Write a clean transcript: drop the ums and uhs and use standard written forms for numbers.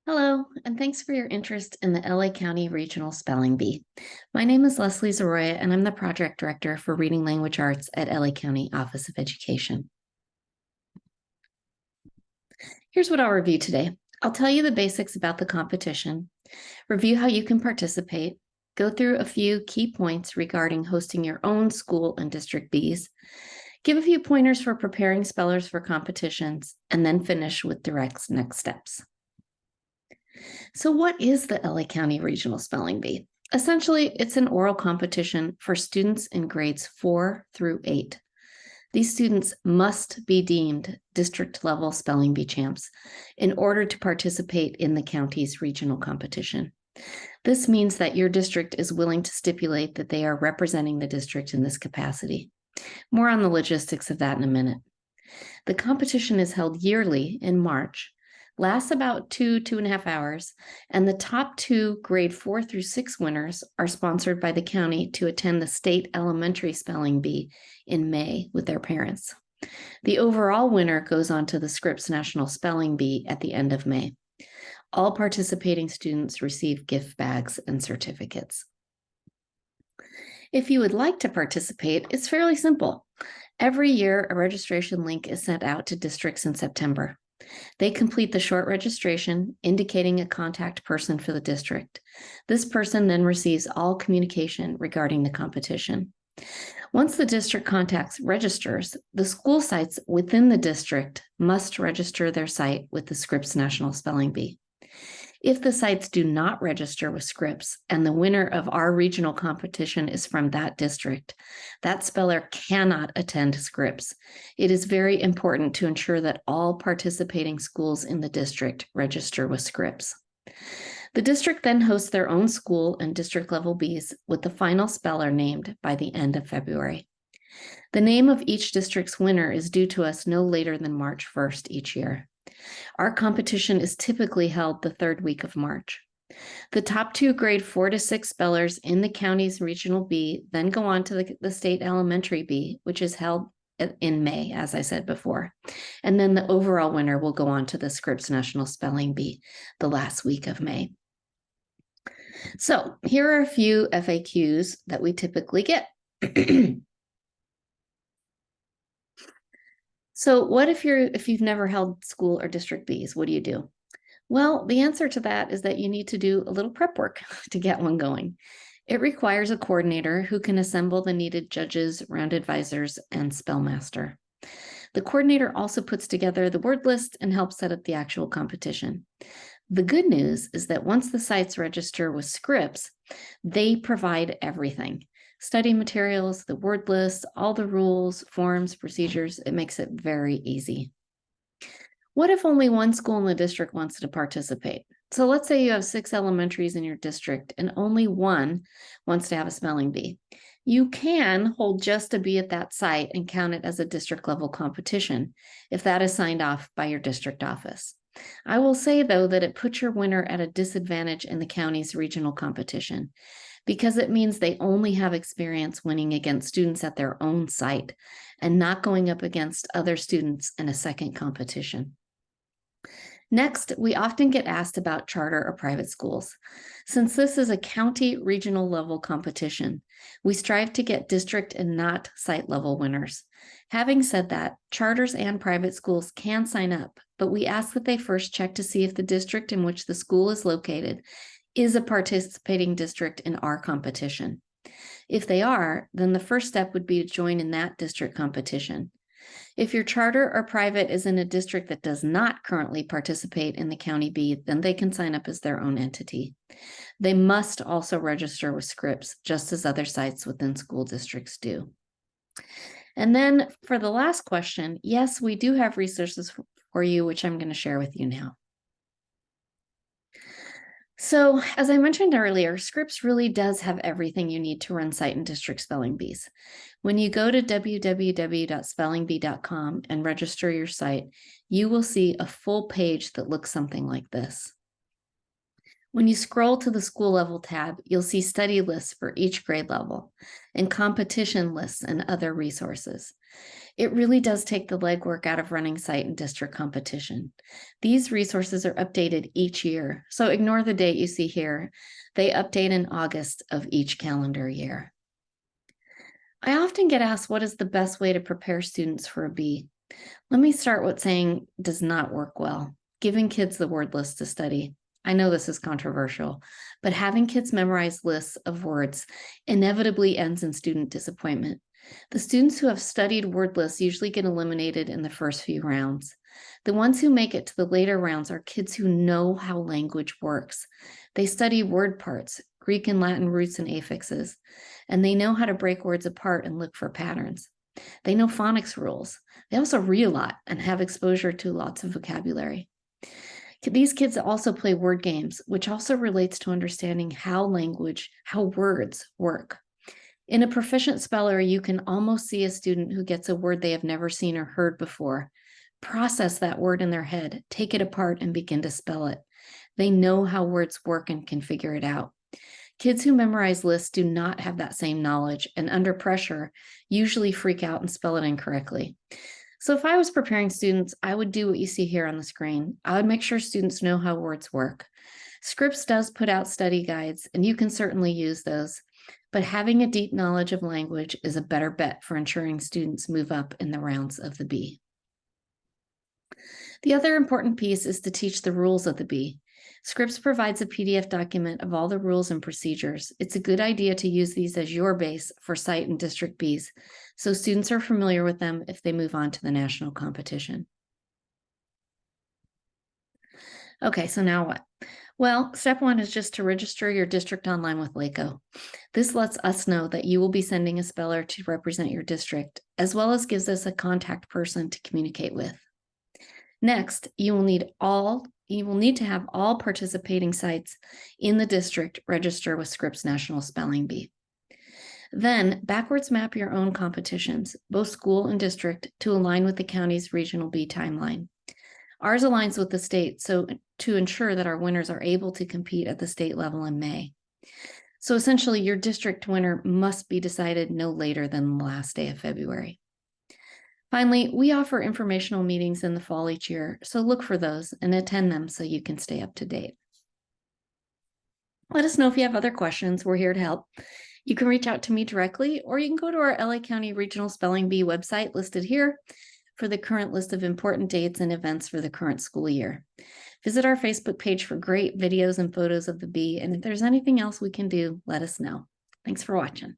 Hello, and thanks for your interest in the LA County Regional Spelling Bee. My name is Leslie Zaroya, and I'm the Project Director for Reading Language Arts at LA County Office of Education. Here's what I'll review today. I'll tell you the basics about the competition, review how you can participate, go through a few key points regarding hosting your own school and district bees, give a few pointers for preparing spellers for competitions, and then finish with direct next steps. So what is the LA County Regional Spelling Bee? Essentially, it's an oral competition for students in grades 4 through 8. These students must be deemed district level spelling bee champs in order to participate in the county's regional competition. This means that your district is willing to stipulate that they are representing the district in this capacity. More on the logistics of that in a minute. The competition is held yearly in March, lasts about 2.5 hours, and the top two grade 4 through 6 winners are sponsored by the county to attend the state elementary spelling bee in May with their parents. The overall winner goes on to the Scripps National Spelling Bee at the end of May. All participating students receive gift bags and certificates. If you would like to participate, it's fairly simple. Every year, a registration link is sent out to districts in September. They complete the short registration, indicating a contact person for the district. This person then receives all communication regarding the competition. Once the district contacts registers, the school sites within the district must register their site with the Scripps National Spelling Bee. If the sites do not register with Scripps and the winner of our regional competition is from that district, that speller cannot attend Scripps. It is very important to ensure that all participating schools in the district register with Scripps. The district then hosts their own school and district level bees with the final speller named by the end of February. The name of each district's winner is due to us no later than March 1st each year. Our competition is typically held the third week of March. The top two grade 4 to 6 spellers in the county's regional bee then go on to the state elementary bee, which is held in May, as I said before. And then the overall winner will go on to the Scripps National Spelling Bee the last week of May. So here are a few FAQs that we typically get. So what if you've never held school or district bees? What do you do? Well, the answer to that is that you need to do a little prep work to get one going. It requires a coordinator who can assemble the needed judges, round advisors, and spellmaster. The coordinator also puts together the word list and helps set up the actual competition. The good news is that once the sites register with Scripps, they provide everything. Study materials, the word list, all the rules, forms, procedures. It makes it very easy. What if only one school in the district wants to participate? So let's say you have 6 elementaries in your district and only one wants to have a spelling bee. You can hold just a bee at that site and count it as a district level competition if that is signed off by your district office. I will say, though, that it puts your winner at a disadvantage in the county's regional competition because it means they only have experience winning against students at their own site and not going up against other students in a second competition. Next, we often get asked about charter or private schools. Since this is a county regional level competition, we strive to get district and not site level winners. Having said that, charters and private schools can sign up, but we ask that they first check to see if the district in which the school is located is a participating district in our competition. If they are, then the first step would be to join in that district competition. If your charter or private is in a district that does not currently participate in the county bee, then they can sign up as their own entity. They must also register with Scripps, just as other sites within school districts do. And then for the last question, yes, we do have resources for you, which I'm going to share with you now. So, as I mentioned earlier, Scripps really does have everything you need to run site and district spelling bees. When you go to www.spellingbee.com and register your site, you will see a full page that looks something like this. When you scroll to the school level tab, you'll see study lists for each grade level and competition lists and other resources. It really does take the legwork out of running site and district competition. These resources are updated each year, so ignore the date you see here. They update in August of each calendar year. I often get asked, what is the best way to prepare students for a bee? Let me start with saying does not work well. Giving kids the word list to study. I know this is controversial, but having kids memorize lists of words inevitably ends in student disappointment. The students who have studied word lists usually get eliminated in the first few rounds. The ones who make it to the later rounds are kids who know how language works. They study word parts, Greek and Latin roots and affixes, and they know how to break words apart and look for patterns. They know phonics rules. They also read a lot and have exposure to lots of vocabulary. These kids also play word games, which also relates to understanding how words work. In a proficient speller, you can almost see a student who gets a word they have never seen or heard before, process that word in their head, take it apart, and begin to spell it. They know how words work and can figure it out. Kids who memorize lists do not have that same knowledge, and under pressure, usually freak out and spell it incorrectly. So if I was preparing students, I would do what you see here on the screen. I would make sure students know how words work. Scripps does put out study guides, and you can certainly use those, but having a deep knowledge of language is a better bet for ensuring students move up in the rounds of the bee. The other important piece is to teach the rules of the bee. Scripps provides a PDF document of all the rules and procedures. It's a good idea to use these as your base for site and district bees, so students are familiar with them if they move on to the national competition. Okay, so now what? Well, step one is just to register your district online with LACO. This lets us know that you will be sending a speller to represent your district, as well as gives us a contact person to communicate with. Next, you will need to have all participating sites in the district register with Scripps National Spelling Bee. Then backwards map your own competitions, both school and district, to align with the county's regional bee timeline. Ours aligns with the state, so to ensure that our winners are able to compete at the state level in May. So essentially, your district winner must be decided no later than the last day of February. Finally, we offer informational meetings in the fall each year, so look for those and attend them so you can stay up to date. Let us know if you have other questions. We're here to help. You can reach out to me directly, or you can go to our LA County Regional Spelling Bee website listed here for the current list of important dates and events for the current school year. Visit our Facebook page for great videos and photos of the bee, and if there's anything else we can do, let us know. Thanks for watching.